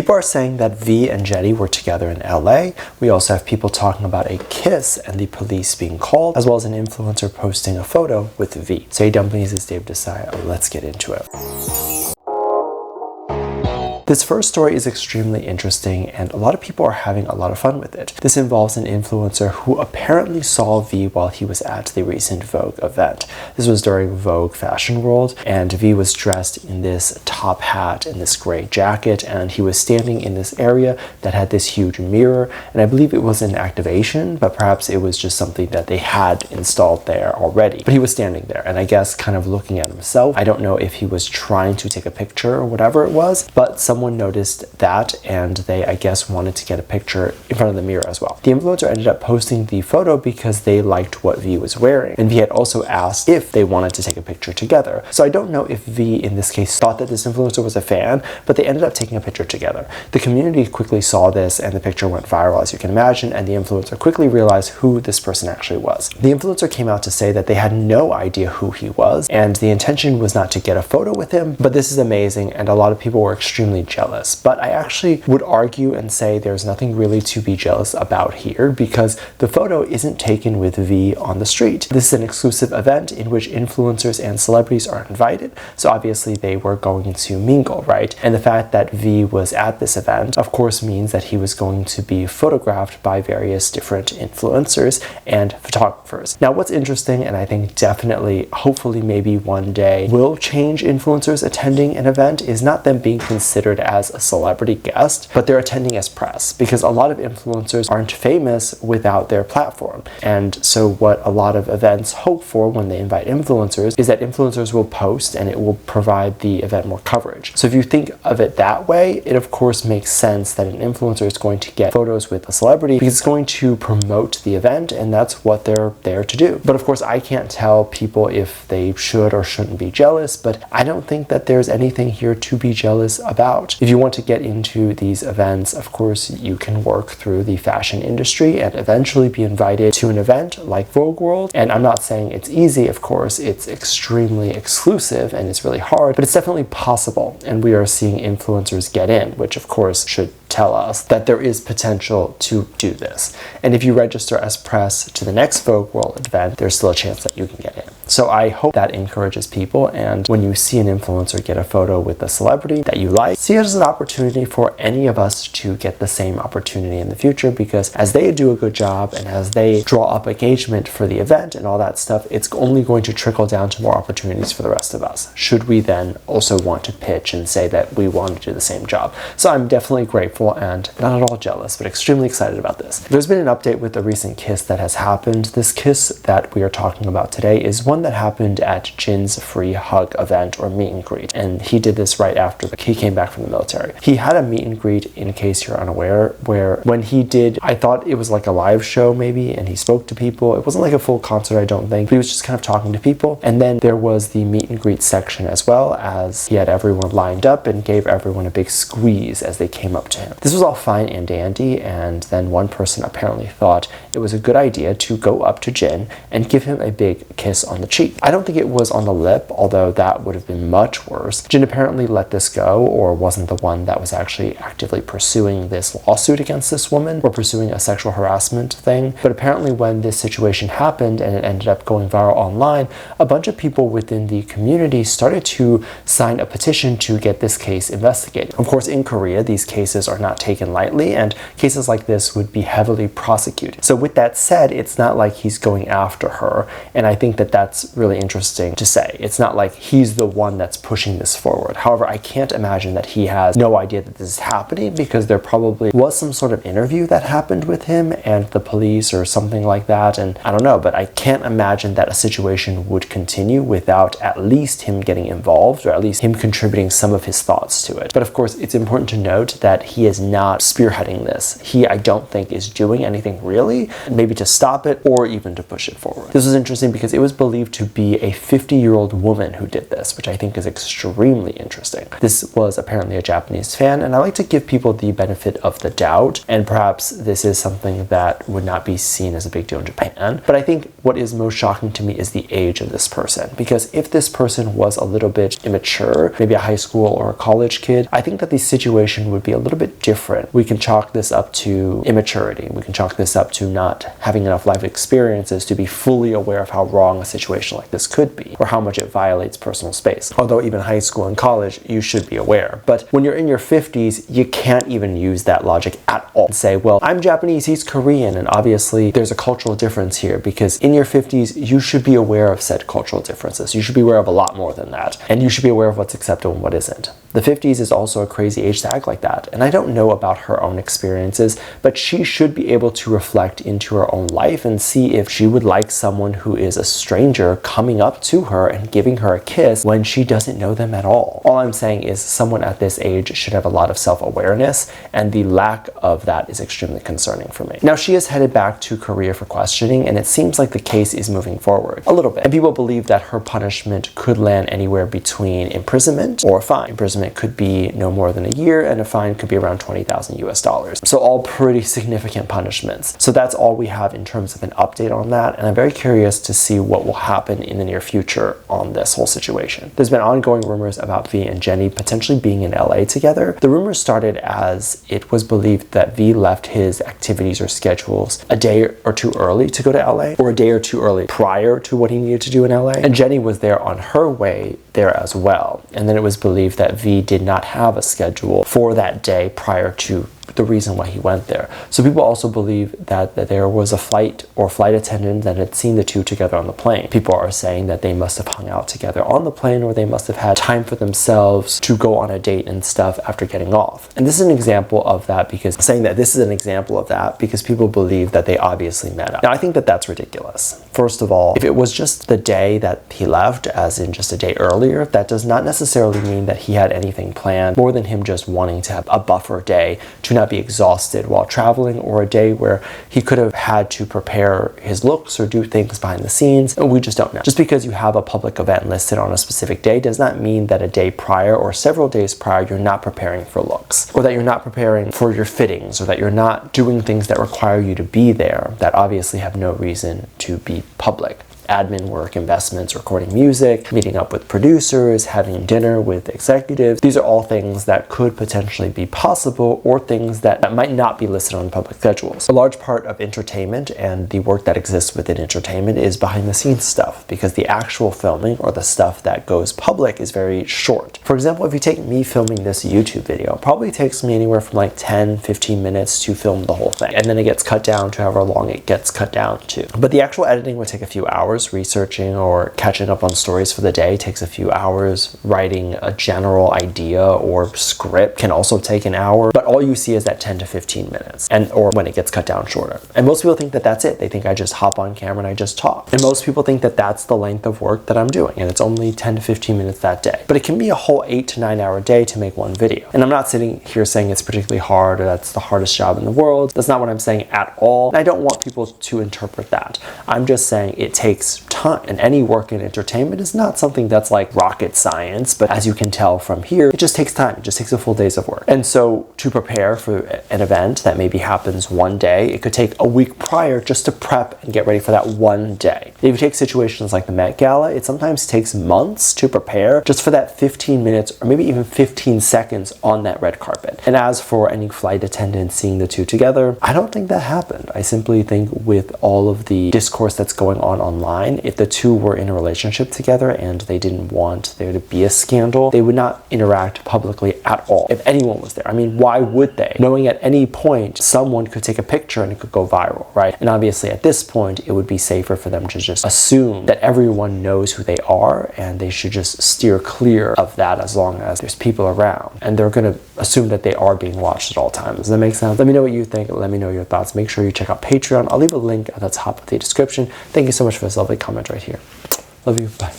People are saying that V and Jennie were together in LA. We also have people talking about a kiss and the police being called, as well as an influencer posting a photo with V. So hey Dumplings, it's Dave Disci. Let's get into it. This first story is extremely interesting and a lot of people are having a lot of fun with it. This involves an influencer who apparently saw V while he was at the recent Vogue event. This was during Vogue Fashion World and V was dressed in this top hat and this gray jacket, and he was standing in this area that had this huge mirror, and I believe it was an activation, but perhaps it was just something that they had installed there already. But he was standing there and I guess kind of looking at himself. I don't know if he was trying to take a picture or whatever it was, but someone noticed that and they, I guess, wanted to get a picture in front of the mirror as well. The influencer ended up posting the photo because they liked what V was wearing, and V had also asked if they wanted to take a picture together. So I don't know if V in this case thought that this influencer was a fan, but they ended up taking a picture together. The community quickly saw this and the picture went viral, as you can imagine, and the influencer quickly realized who this person actually was. The influencer came out to say that they had no idea who he was and the intention was not to get a photo with him, but this is amazing and a lot of people were extremely jealous. But I actually would argue and say there's nothing really to be jealous about here because the photo isn't taken with V on the street. This is an exclusive event in which influencers and celebrities are invited, so obviously they were going to mingle, right? And the fact that V was at this event of course means that he was going to be photographed by various different influencers and photographers. Now what's interesting, and I think definitely hopefully maybe one day will change influencers attending an event, is not them being considered as a celebrity guest, but they're attending as press, because a lot of influencers aren't famous without their platform. And so what a lot of events hope for when they invite influencers is that influencers will post and it will provide the event more coverage. So if you think of it that way, it of course makes sense that an influencer is going to get photos with a celebrity because it's going to promote the event and that's what they're there to do. But of course I can't tell people if they should or shouldn't be jealous, but I don't think that there's anything here to be jealous about. If you want to get into these events, of course you can work through the fashion industry and eventually be invited to an event like Vogue World. And I'm not saying it's easy, of course, it's extremely exclusive and it's really hard, but it's definitely possible. And we are seeing influencers get in, which of course should tell us that there is potential to do this. And if you register as press to the next Vogue World event, there's still a chance that you can get in. So I hope that encourages people, and when you see an influencer get a photo with a celebrity that you like, see it as an opportunity for any of us to get the same opportunity in the future, because as they do a good job and as they draw up engagement for the event and all that stuff, it's only going to trickle down to more opportunities for the rest of us, should we then also want to pitch and say that we want to do the same job. So I'm definitely grateful and not at all jealous, but extremely excited about this. There's been an update with the recent kiss that has happened. This kiss that we are talking about today is one that happened at Jin's free hug event or meet and greet, and he did this right after he came back from the military. He had a meet and greet, in case you're unaware, where when he did, I thought it was like a live show maybe, and he spoke to people. It wasn't like a full concert, I don't think, but he was just kind of talking to people. And then there was the meet and greet section as well, as he had everyone lined up and gave everyone a big squeeze as they came up to him. This was all fine and dandy, and then one person apparently thought it was a good idea to go up to Jin and give him a big kiss on the cheek. I don't think it was on the lip, although that would have been much worse. Jin apparently let this go, or wasn't the one that was actually actively pursuing this lawsuit against this woman or pursuing a sexual harassment thing. But apparently when this situation happened and it ended up going viral online, a bunch of people within the community started to sign a petition to get this case investigated. Of course, in Korea, these cases are not taken lightly, and cases like this would be heavily prosecuted. So with that said, it's not like he's going after her, and I think that that's really interesting to say. It's not like he's the one that's pushing this forward. However, I can't imagine that he has no idea that this is happening, because there probably was some sort of interview that happened with him and the police or something like that, and I don't know, but I can't imagine that a situation would continue without at least him getting involved, or at least him contributing some of his thoughts to it. But of course, it's important to note that he is not spearheading this. He, I don't think, is doing anything really, maybe to stop it or even to push it forward. This was interesting because it was believed to be a 50-year-old woman who did this, which I think is extremely interesting. This was apparently apparently a Japanese fan, and I like to give people the benefit of the doubt, and perhaps this is something that would not be seen as a big deal in Japan. But I think what is most shocking to me is the age of this person, because if this person was a little bit immature, maybe a high school or a college kid, I think that the situation would be a little bit different. We can chalk this up to immaturity. We can chalk this up to not having enough life experiences to be fully aware of how wrong a situation like this could be, or how much it violates personal space. Although even high school and college, you should be aware. But when you're in your 50s, you can't even use that logic at all and say, well, I'm Japanese, he's Korean, and obviously there's a cultural difference here, because in your 50s, you should be aware of said cultural differences. You should be aware of a lot more than that. And you should be aware of what's acceptable and what isn't. The 50s is also a crazy age to act like that. And I don't know about her own experiences, but she should be able to reflect into her own life and see if she would like someone who is a stranger coming up to her and giving her a kiss when she doesn't know them at all. All I'm saying is someone at this age should have a lot of self-awareness, and the lack of that is extremely concerning for me. Now, she is headed back to Korea for questioning, and it seems like the case is moving forward a little bit. And people believe that her punishment could land anywhere between imprisonment or a fine. Imprisonment could be no more than a year, and a fine could be around 20,000 US dollars. So all pretty significant punishments. So that's all we have in terms of an update on that, and I'm very curious to see what will happen in the near future on this whole situation. There's been ongoing rumors about V and Jennie potentially being in LA together. The rumors started as it was believed that V left his activities or schedules a day or two early to go to LA, or a day or two early prior to what he needed to do in LA. And Jennie was there on her way there as well. And then it was believed that V did not have a schedule for that day prior to the reason why he went there. So people also believe that there was a flight or flight attendant that had seen the two together on the plane. People are saying that they must have hung out together on the plane, or they must have had time for themselves to go on a date and stuff after getting off. And this is an example of that, because saying that this is an example of that because people believe that they obviously met up. Now, I think that that's ridiculous. First of all, if it was just the day that he left, as in just a day earlier, that does not necessarily mean that he had anything planned more than him just wanting to have a buffer day to not be exhausted while traveling, or a day where he could have had to prepare his looks or do things behind the scenes, and we just don't know. Just because you have a public event listed on a specific day does not mean that a day prior or several days prior you're not preparing for looks, or that you're not preparing for your fittings, or that you're not doing things that require you to be there that obviously have no reason to be public. Admin work, investments, recording music, meeting up with producers, having dinner with executives. These are all things that could potentially be possible, or things that might not be listed on public schedules. A large part of entertainment and the work that exists within entertainment is behind the scenes stuff, because the actual filming or the stuff that goes public is very short. For example, if you take me filming this YouTube video, it probably takes me anywhere from like 10-15 minutes to film the whole thing, and then it gets cut down to however long it gets cut down to. But the actual editing would take a few hours. Researching or catching up on stories for the day takes a few hours. Writing a general idea or script can also take an hour, but all you see is that 10 to 15 minutes, or when it gets cut down shorter. And most people think that that's it. They think I just hop on camera and I just talk. And most people think that that's the length of work that I'm doing, and it's only 10 to 15 minutes that day. But it can be a whole 8 to 9 hour day to make one video. And I'm not sitting here saying it's particularly hard or that's the hardest job in the world. That's not what I'm saying at all. And I don't want people to interpret that. I'm just saying it takes time, and any work in entertainment is not something that's like rocket science, but as you can tell from here, it just takes time. It just takes a full days of work. And so to prepare for an event that maybe happens one day, it could take a week prior just to prep and get ready for that one day. If you take situations like the Met Gala, it sometimes takes months to prepare just for that 15 minutes or maybe even 15 seconds on that red carpet. And as for any flight attendant seeing the two together, I don't think that happened. I simply think with all of the discourse that's going on online, if the two were in a relationship together and they didn't want there to be a scandal, they would not interact publicly at all if anyone was there. I mean, why would they? Knowing at any point someone could take a picture and it could go viral, right? And obviously at this point, it would be safer for them to just assume that everyone knows who they are, and they should just steer clear of that as long as there's people around. And they're going to assume that they are being watched at all times. Does that make sense? Let me know what you think. Let me know your thoughts. Make sure you check out Patreon. I'll leave a link at the top of the description. Thank you so much for this lovely comment right here. Love you. Bye.